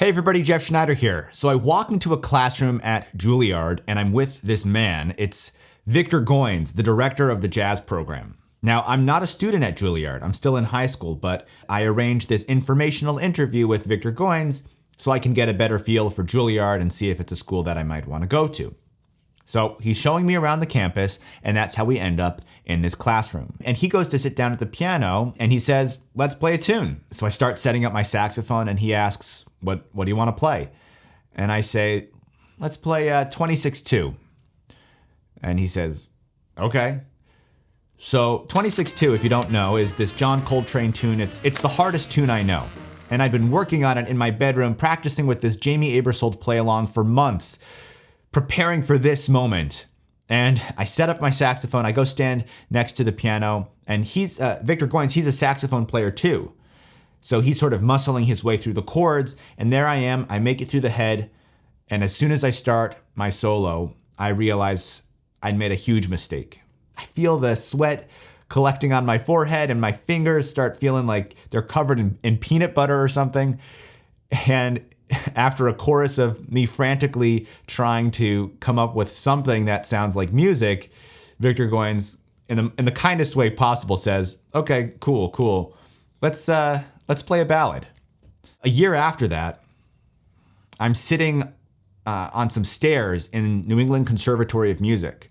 Hey everybody, Jeff Schneider here. So I walk into a classroom at Juilliard and I'm with this man. It's Victor Goines, the director of the jazz program. Now, I'm not a student at Juilliard. I'm still in high school, but I arranged this informational interview with Victor Goines so I can get a better feel for Juilliard and see if it's a school that I might want to go to. So he's showing me around the campus, and that's how we end up in this classroom. And he goes to sit down at the piano, and he says, let's play a tune. So I start setting up my saxophone, and he asks, what do you want to play? And I say, let's play 26-2. And he says, okay. So 26-2, if you don't know, is this John Coltrane tune. It's the hardest tune I know. And I'd been working on it in my bedroom, practicing with this Jamie Aebersold play-along for months, preparing for this moment. And I set up my saxophone, I go stand next to the piano, and he's Victor Goines, he's a saxophone player too. So he's sort of muscling his way through the chords, and there I am, I make it through the head, and as soon as I start my solo, I realize I'd made a huge mistake. I feel the sweat collecting on my forehead, and my fingers start feeling like they're covered in peanut butter or something. And after a chorus of me frantically trying to come up with something that sounds like music, Victor Goines, in the kindest way possible, says, "Okay, cool. Let's play a ballad." A year after that, I'm sitting on some stairs in New England Conservatory of Music,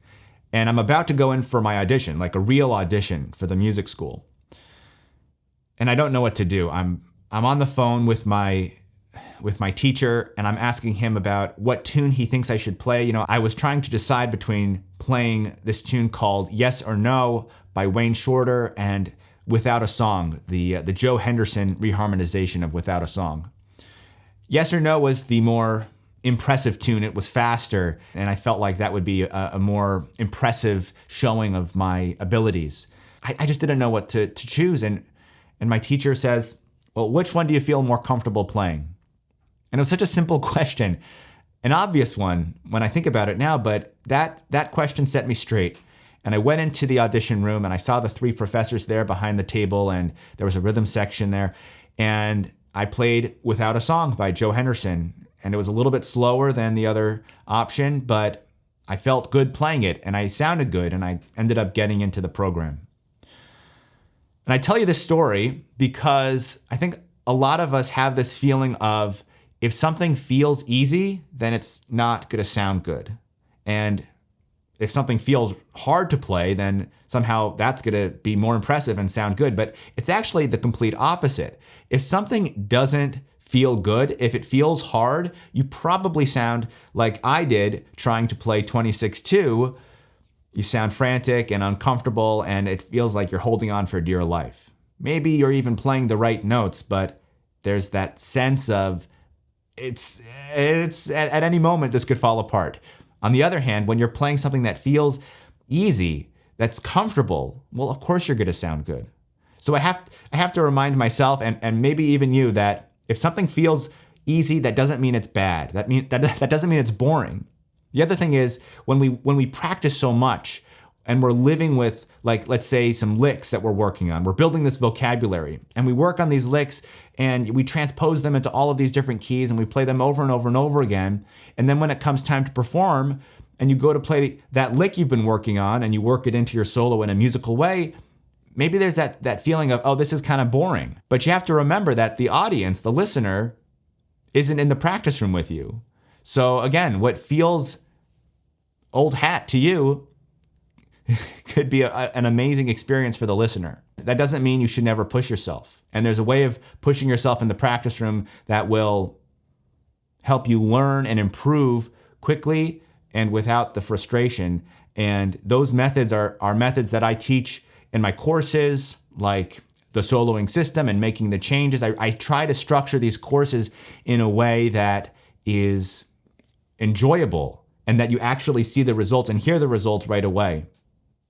and I'm about to go in for my audition, like a real audition for the music school. And I don't know what to do. I'm on the phone with my teacher, and I'm asking him about what tune he thinks I should play. You know, I was trying to decide between playing this tune called Yes or No by Wayne Shorter and Without a Song, the Joe Henderson reharmonization of Without a Song. Yes or No was the more impressive tune. It was faster, and I felt like that would be a more impressive showing of my abilities. I just didn't know what to choose, and my teacher says, well, which one do you feel more comfortable playing? And it was such a simple question, an obvious one when I think about it now, but that question set me straight. And I went into the audition room and I saw the three professors there behind the table, and there was a rhythm section there. And I played Without a Song by Joe Henderson. And it was a little bit slower than the other option, but I felt good playing it and I sounded good, and I ended up getting into the program. And I tell you this story because I think a lot of us have this feeling of, if something feels easy, then it's not going to sound good. And if something feels hard to play, then somehow that's going to be more impressive and sound good. But it's actually the complete opposite. If something doesn't feel good, if it feels hard, you probably sound like I did trying to play 26-2. You sound frantic and uncomfortable, and it feels like you're holding on for dear life. Maybe you're even playing the right notes, but there's that sense of it's at any moment this could fall apart. On the other hand, when you're playing something that feels easy, that's comfortable, well, of course you're going to sound good. So I have to remind myself and maybe even you that if something feels easy, that doesn't mean it's bad. That doesn't mean it's boring. The other thing is when we practice so much and we're living with, like, let's say some licks that we're working on. We're building this vocabulary and we work on these licks and we transpose them into all of these different keys and we play them over and over and over again. And then when it comes time to perform and you go to play that lick you've been working on and you work it into your solo in a musical way, maybe there's that feeling of, oh, this is kind of boring. But you have to remember that the audience, the listener, isn't in the practice room with you. So again, what feels old hat to you could be an amazing experience for the listener. That doesn't mean you should never push yourself. And there's a way of pushing yourself in the practice room that will help you learn and improve quickly and without the frustration. And those methods are methods that I teach in my courses, like the soloing system and making the changes. I try to structure these courses in a way that is enjoyable and that you actually see the results and hear the results right away.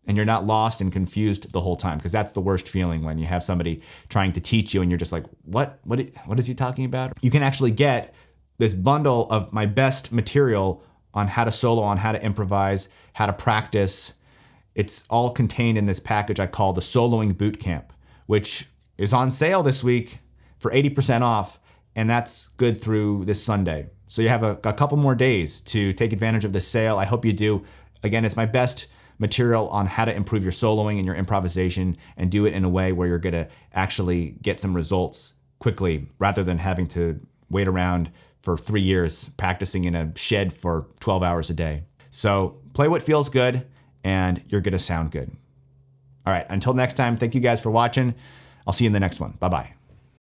And you're not lost and confused the whole time, because that's the worst feeling when you have somebody trying to teach you and you're just like, what is he talking about? You can actually get this bundle of my best material on how to solo, on how to improvise, how to practice. It's all contained in this package I call the Soloing Bootcamp, which is on sale this week for 80% off. and that's good through this Sunday. So you have a couple more days to take advantage of this sale. I hope you do. Again, it's my best material on how to improve your soloing and your improvisation and do it in a way where you're going to actually get some results quickly rather than having to wait around for 3 years practicing in a shed for 12 hours a day. So play what feels good and you're going to sound good. All right, until next time, thank you guys for watching. I'll see you in the next one. Bye-bye.